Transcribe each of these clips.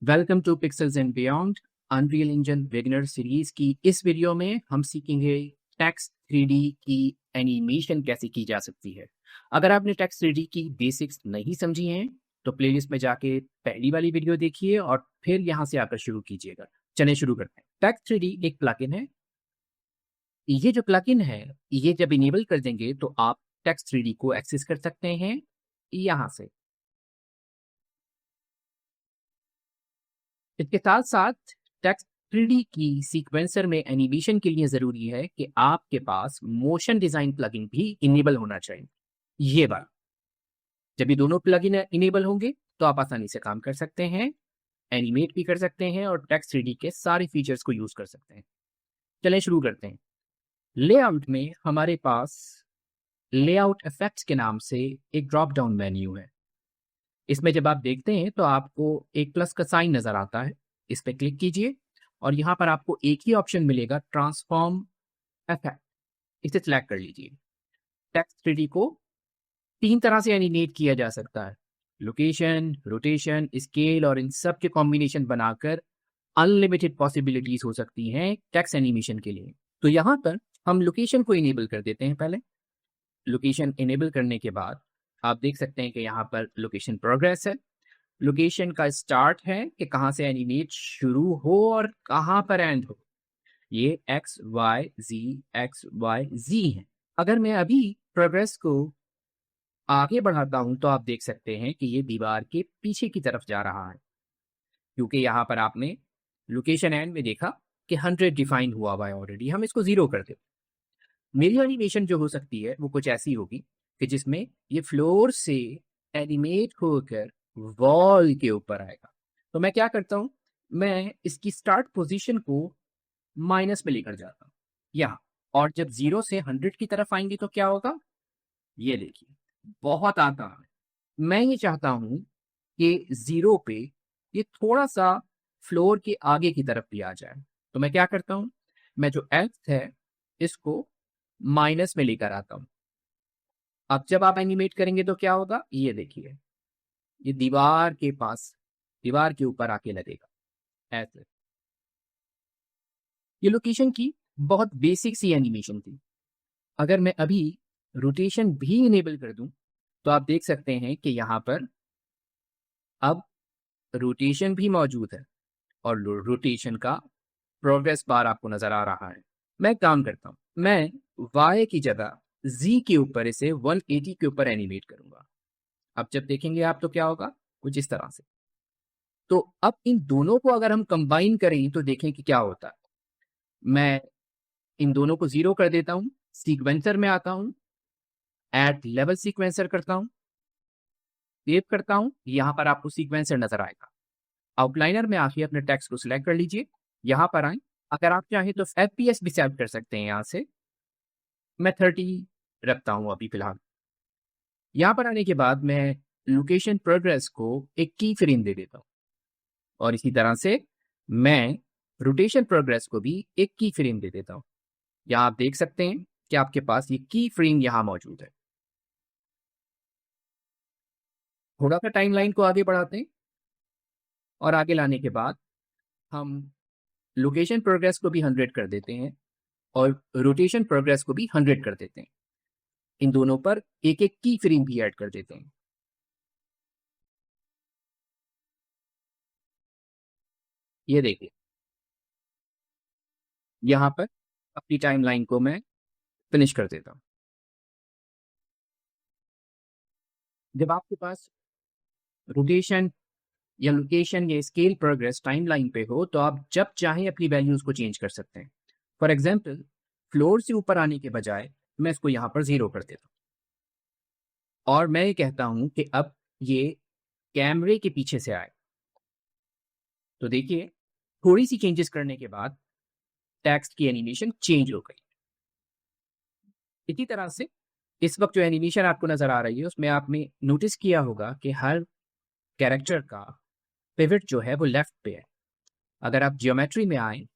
Welcome to pixels and beyond unreal engine beginner series की इस video में हम सीखेंगे टेक्स्ट 3D की एनिमेशन कैसे की जा सकती है। अगर आपने टेक्स्ट 3D की बेसिक्स नहीं समझी हैं तो प्लेलिस्ट में जाके पहली वाली वीडियो देखिए और फिर यहाँ से आकर शुरू कीजिएगा। चलिए शुरू करते हैं। टेक्स्ट 3D एक प्लगइन है। ये जो प्लगइन है ये जब इनेबल कर देंगे तो आप टेक्स्ट 3D को एक्सेस कर सकते हैं यहाँ से। इसके साथ साथ टेक्स्ट 3D की सीक्वेंसर में एनिमेशन के लिए ज़रूरी है कि आपके पास मोशन डिज़ाइन प्लगइन भी इनेबल होना चाहिए। ये बात जब ये दोनों प्लगइन इनेबल होंगे तो आप आसानी से काम कर सकते हैं, एनिमेट भी कर सकते हैं और टेक्स्ट 3D के सारे फीचर्स को यूज़ कर सकते हैं। चलें शुरू करते हैं। लेआउट में हमारे पास लेआउट इफेक्ट्स के नाम से एक ड्रॉप डाउन मेन्यू है। इसमें जब आप देखते हैं तो आपको एक प्लस का साइन नज़र आता है। इस पे क्लिक कीजिए और यहाँ पर आपको एक ही ऑप्शन मिलेगा, ट्रांसफॉर्म इफेक्ट। इसे सिलेक्ट कर लीजिए। टेक्स्ट 3D को 3 तरह से एनिमेट किया जा सकता है। लोकेशन, रोटेशन, स्केल और इन सब के कॉम्बिनेशन बनाकर अनलिमिटेड पॉसिबिलिटीज हो सकती हैं टेक्स्ट एनिमेशन के लिए। तो यहाँ पर हम लोकेशन को इनेबल कर देते हैं पहले। लोकेशन इनेबल करने के बाद आप देख सकते हैं कि यहाँ पर लोकेशन प्रोग्रेस है। लोकेशन का स्टार्ट है कि कहाँ से एनिमेट शुरू हो और कहाँ पर एंड हो। ये एक्स वाई जी है। अगर मैं अभी प्रोग्रेस को आगे बढ़ाता हूं तो आप देख सकते हैं कि ये दीवार के पीछे की तरफ जा रहा है, क्योंकि यहाँ पर आपने लोकेशन एंड में देखा कि 100 डिफाइन हुआ हुआ है ऑलरेडी। हम इसको 0 कर देते। मेरी एनिमेशन जो हो सकती है वो कुछ ऐसी होगी कि जिसमें ये फ्लोर से एनिमेट होकर वॉल के ऊपर आएगा। तो मैं क्या करता हूँ, मैं इसकी स्टार्ट पोजीशन को माइनस में लेकर जाता हूँ यहाँ, और जब 0 से 100 की तरफ आएंगे तो क्या होगा, ये देखिए बहुत आसान है। मैं ये चाहता हूँ कि 0 पे ये थोड़ा सा फ्लोर के आगे की तरफ भी आ जाए। तो मैं क्या करता हूँ, मैं जो एक्स है इसको माइनस में लेकर आता हूँ। अब जब आप एनिमेट करेंगे तो क्या होगा, ये देखिए ये दीवार के पास, दीवार के ऊपर आके लगेगा ऐसे। ये लोकेशन की बहुत बेसिक सी एनिमेशन थी। अगर मैं अभी रोटेशन भी इनेबल कर दूं तो आप देख सकते हैं कि यहाँ पर अब रोटेशन भी मौजूद है और रोटेशन का प्रोग्रेस बार आपको नजर आ रहा है। मैं काम करता हूँ, मैं y की जगह z के ऊपर इसे 180 के ऊपर एनिमेट करूंगा। अब जब देखेंगे आप तो क्या होगा, कुछ इस तरह से। तो अब इन दोनों को अगर हम कंबाइन करें तो देखें कि क्या होता है। मैं इन दोनों को 0 कर देता हूँ, सीक्वेंसर में आता हूँ, एट लेवल सीक्वेंसर करता हूँ, सेव करता हूँ। यहाँ पर आपको सीक्वेंसर नजर आएगा। आउटलाइनर में आके अपने टेक्स्ट को सिलेक्ट कर लीजिए, यहाँ पर आए। अगर आप चाहें तो FPS भी सेट कर सकते हैं। यहाँ से मैं 30 रखता हूँ अभी फिलहाल। यहाँ पर आने के बाद मैं लोकेशन प्रोग्रेस को एक की फ्रेम दे देता हूँ और इसी तरह से मैं रोटेशन प्रोग्रेस को भी एक की फ्रेम दे देता हूँ। यहाँ आप देख सकते हैं कि आपके पास ये की फ्रेम यहाँ मौजूद है। थोड़ा सा टाइमलाइन को आगे बढ़ाते हैं और आगे लाने के बाद हम लोकेशन प्रोग्रेस को भी 100 कर देते हैं और रोटेशन प्रोग्रेस को भी 100 कर देते हैं। इन दोनों पर एक एक की फ्रेम भी ऐड कर देते हैं। ये देखिए यहाँ पर अपनी टाइमलाइन को मैं फिनिश कर देता हूँ। जब आपके पास रोटेशन या लोकेशन या स्केल प्रोग्रेस टाइमलाइन पे हो तो आप जब चाहें अपनी वैल्यूज को चेंज कर सकते हैं। फॉर एग्जाम्पल, फ्लोर से ऊपर आने के बजाय मैं इसको यहाँ पर 0 कर देता हूँ और मैं ये कहता हूँ कि अब ये कैमरे के पीछे से आए। तो देखिए थोड़ी सी चेंजेस करने के बाद टेक्स्ट की एनिमेशन चेंज हो गई। इसी तरह से इस वक्त जो एनिमेशन आपको नजर आ रही है उसमें आपने नोटिस किया होगा कि हर कैरेक्टर का पिवट जो है वो लेफ्ट पे है। अगर आप जियोमेट्री में आए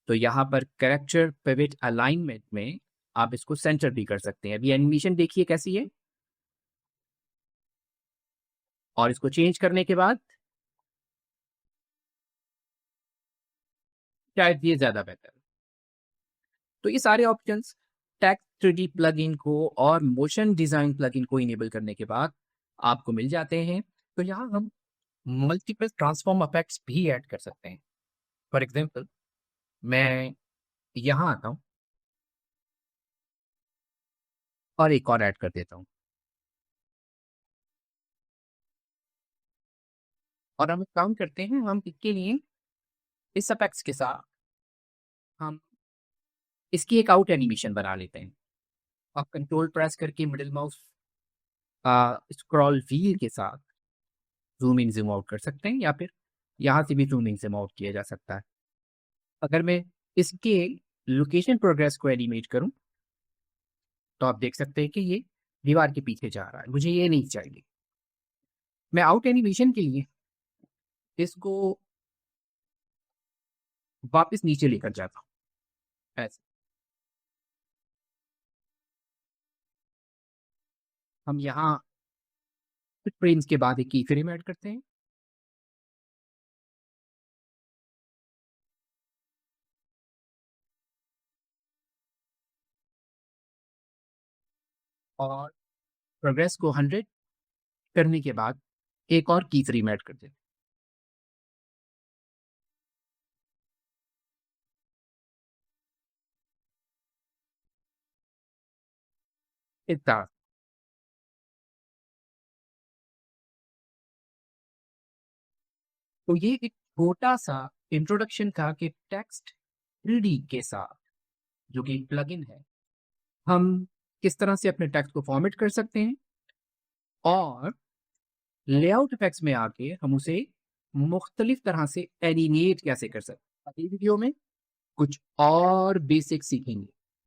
तो यहाँ पर कैरेक्टर पिवट अलाइनमेंट में आप इसको सेंटर भी कर सकते हैं। अभी एनिमेशन देखिए कैसी है, और इसको चेंज करने के बाद शायद ये ज़्यादा बेहतर है। तो ये सारे ऑप्शंस टेक्स्ट 3D प्लगइन को और मोशन डिज़ाइन प्लगइन को इनेबल करने के बाद आपको मिल जाते हैं। तो यहाँ हम मल्टीपल ट्रांसफॉर्म इफेक्ट्स भी ऐड कर सकते हैं। फॉर एग्ज़ाम्पल मैं यहाँ आता हूँ और एक और ऐड कर देता हूँ और हम एक काम करते हैं, हम इसके लिए इस इफेक्ट्स के साथ हम इसकी एक आउट एनिमेशन बना लेते हैं। आप कंट्रोल प्रेस करके मिडल माउस स्क्रॉल व्हील के साथ ज़ूम इन, ज़ूम आउट कर सकते हैं या फिर यहाँ से भी ज़ूम इन, ज़ूम आउट किया जा सकता है। अगर मैं इसके लोकेशन प्रोग्रेस को एनिमेट करूँ, तो आप देख सकते हैं कि ये दीवार के पीछे जा रहा है। मुझे ये नहीं चाहिए। मैं आउट एनिमेशन के लिए इसको वापस नीचे लेकर जाता हूँ, ऐसे। हम यहाँ कुछ फ्रेम्स के बाद एक की फ्रेम ऐड करते हैं और प्रोग्रेस को 100 करने के बाद एक और की फ्रेम ऐड कर देते हैं। इस तरह। तो ये एक छोटा-सा इंट्रोडक्शन था कि टेक्स्ट 3D के साथ जो कि एक प्लगइन है, हम किस तरह से अपने टेक्स्ट को फॉर्मेट कर सकते हैं और लेआउट इफेक्ट्स में आके हम उसे मुख्तलिफ तरह से एनिमेट कैसे कर सकते हैं। अगली वीडियो में कुछ और बेसिक सीखेंगे।